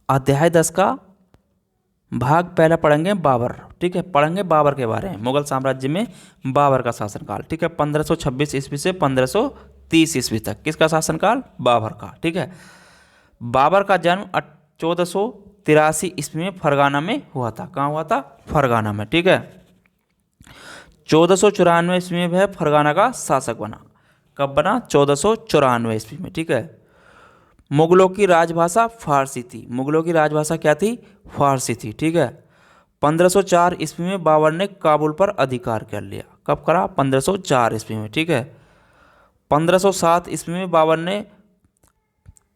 अध्याय 10 का भाग पहला पढ़ेंगे बाबर। ठीक है, पढ़ेंगे बाबर के बारे में, मुगल साम्राज्य में बाबर का शासनकाल। ठीक है, 1526 ईस्वी से 1530 ईस्वी तक किसका शासनकाल? बाबर का। ठीक है, बाबर का जन्म 1483 ईस्वी में फरगाना में हुआ था। कहाँ हुआ था? फरगाना में। ठीक है, 1494 ईस्वी में वह फरगाना का शासक बना। कब बना? 1494 ईस्वी में। ठीक है, मुगलों की राजभाषा फारसी थी। मुगलों की राजभाषा क्या थी? फारसी थी। ठीक है, 1504 ईस्वी में बाबर ने काबुल पर अधिकार कर लिया। कब करा? 1504 ईस्वी में। ठीक है, 1507 ईस्वी में बाबर ने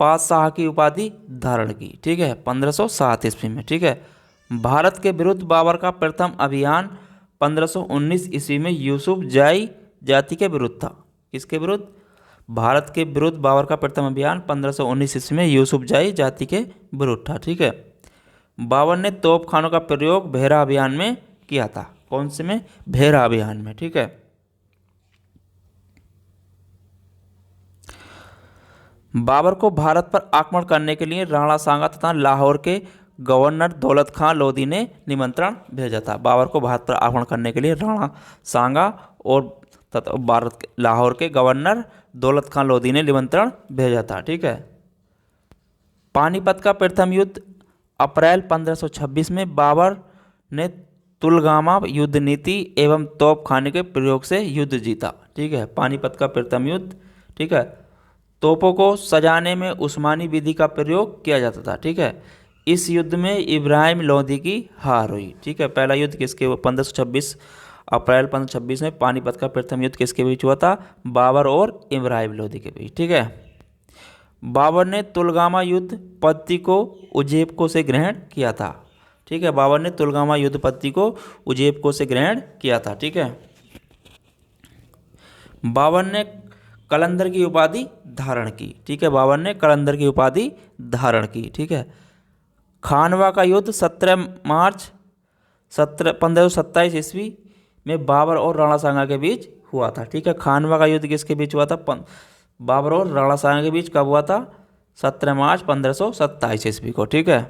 पातशाह की उपाधि धारण की। ठीक है, 1507 ईस्वी में। ठीक है, भारत के विरुद्ध बाबर का प्रथम अभियान 1519 ईस्वी में यूसुफ जाई जाति के विरुद्ध था। किसके विरुद्ध? भारत के विरुद्ध बाबर का प्रथम अभियान 1519 ईस्वी में यूसुफ जाई जाति के विरुद्ध था। ठीक है, बाबर ने तोपखानों का प्रयोग भेरा अभियान में किया था। कौन से में? भेरा अभियान में। ठीक है, बाबर को भारत पर आक्रमण करने के लिए राणा सांगा तथा लाहौर के गवर्नर दौलत खां लोधी ने निमंत्रण भेजा था। बाबर को भारत पर आक्रमण करने के लिए राणा सांगा और तथा लाहौर के गवर्नर दौलत खां लोधी ने निमंत्रण भेजा था। ठीक है, पानीपत का प्रथम युद्ध अप्रैल 1526 में बाबर ने तुलगामा युद्ध नीति एवं तोपखाने के प्रयोग से युद्ध जीता। ठीक है, पानीपत का प्रथम युद्ध। ठीक है, तोपों को सजाने में उस्मानी विधि का प्रयोग किया जाता था। ठीक है, इस युद्ध में इब्राहिम लोधी की हार हुई। ठीक है, पहला युद्ध किसके? 1526 अप्रैल 1526 में पानीपत का प्रथम युद्ध किसके बीच हुआ था? बाबर और इब्राहिम लोधी के बीच। ठीक है, बाबर ने तुलगामा युद्ध पद्धति को उजेबको से ग्रहण किया था। ठीक है, बाबर ने तुलगामा युद्ध पद्धति को उजेबको से ग्रहण किया था। ठीक है, बाबर ने कलंदर की उपाधि धारण की। ठीक है, बाबर ने कलंदर की उपाधि धारण की। ठीक है, खानवा का युद्ध 17 मार्च 1527 ईस्वी में बाबर और राणा सांगा के बीच हुआ था। ठीक है, खानवा का युद्ध किसके बीच हुआ था? बाबर और राणा सांगा के बीच कब हुआ था? 17 मार्च 1527 ईस्वी को। ठीक है,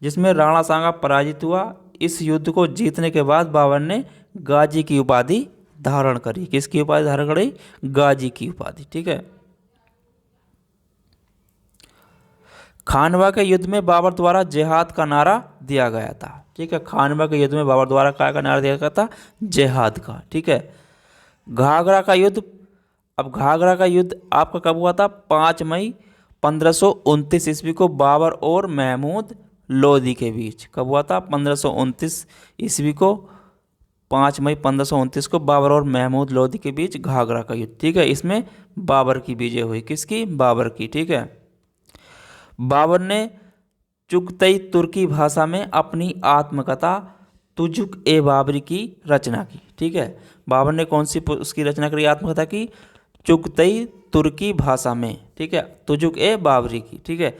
जिसमें राणा सांगा पराजित हुआ। इस युद्ध को जीतने के बाद बाबर ने गाजी की उपाधि धारण करी। किसकी उपाधि धारण करी? गाजी की उपाधि। ठीक है, खानवा के युद्ध में बाबर द्वारा जिहाद का नारा दिया गया था। ठीक है, खानवा के युद्ध में बाबर द्वारा क्या का नारा दिया गया था? जिहाद का। ठीक है, घाघरा का युद्ध। अब घाघरा का युद्ध आपका कब हुआ था? 5 मई 1529 ईस्वी को बाबर और महमूद लोधी के बीच। कब हुआ था? 1529 ईस्वी को 5 मई 1529 को बाबर और महमूद लोधी के बीच घाघरा का युद्ध। ठीक है, इसमें बाबर की विजय हुई। किसकी? बाबर की। ठीक है, बाबर ने चुगतई तुर्की भाषा में अपनी आत्मकथा तुजुक ए बाबरी की रचना की। ठीक है, बाबर ने कौन सी उसकी रचना करी? आत्मकथा की चुगतई तुर्की भाषा में। ठीक है, तुजुक ए बाबरी की। ठीक है,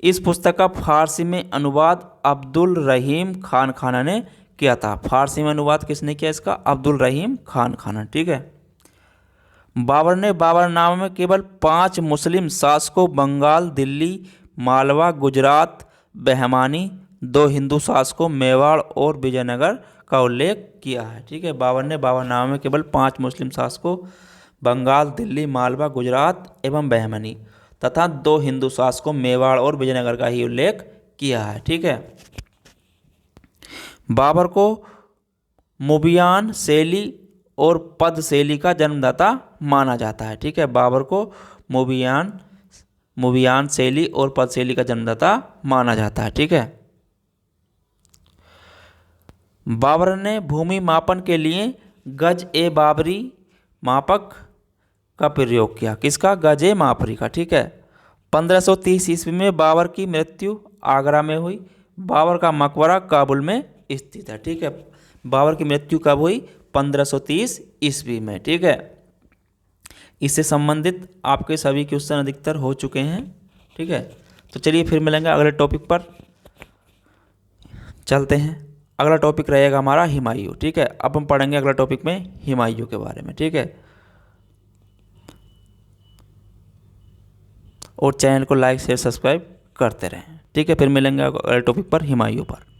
इस पुस्तक का फारसी में अनुवाद अब्दुल रहीम खान खाना ने किया था। फारसी में अनुवाद किसने किया इसका? अब्दुल रहीम खान खाना। ठीक है, बाबर ने बाबरनामा में केवल 5 मुस्लिम शासकों बंगाल, दिल्ली, मालवा, गुजरात, बहमानी, 2 हिंदू शासकों मेवाड़ और विजयनगर का उल्लेख किया है। ठीक है, बाबर ने बाबरनामा में केवल 5 मुस्लिम शासकों बंगाल, दिल्ली, मालवा, गुजरात एवं बहमनी तथा 2 हिंदू शासकों मेवाड़ और विजयनगर का ही उल्लेख किया है। ठीक है, बाबर को मुबियान शैली और पद शैली का जन्मदाता माना जाता है। ठीक है, बाबर को मुबियान शैली और पद शैली का जन्मदाता माना जाता है। ठीक है, बाबर ने भूमि मापन के लिए गज ए बाबरी मापक का प्रयोग किया। किसका? गज ए मापरी का। ठीक है, 1530 ईस्वी में बाबर की मृत्यु आगरा में हुई। बाबर का मकबरा काबुल में स्थित है। ठीक है, बाबर की मृत्यु कब हुई? 1530 ईस्वी में। ठीक है, इससे संबंधित आपके सभी क्वेश्चन अधिकतर हो चुके हैं। ठीक है, तो चलिए फिर मिलेंगे अगले टॉपिक पर। चलते हैं, अगला टॉपिक रहेगा हमारा हुमायूं। ठीक है, अब हम पढ़ेंगे अगला टॉपिक में हुमायूं के बारे में। ठीक है, और चैनल को लाइक शेयर सब्सक्राइब करते रहें। ठीक है, फिर मिलेंगे अगले टॉपिक पर, हुमायूं पर।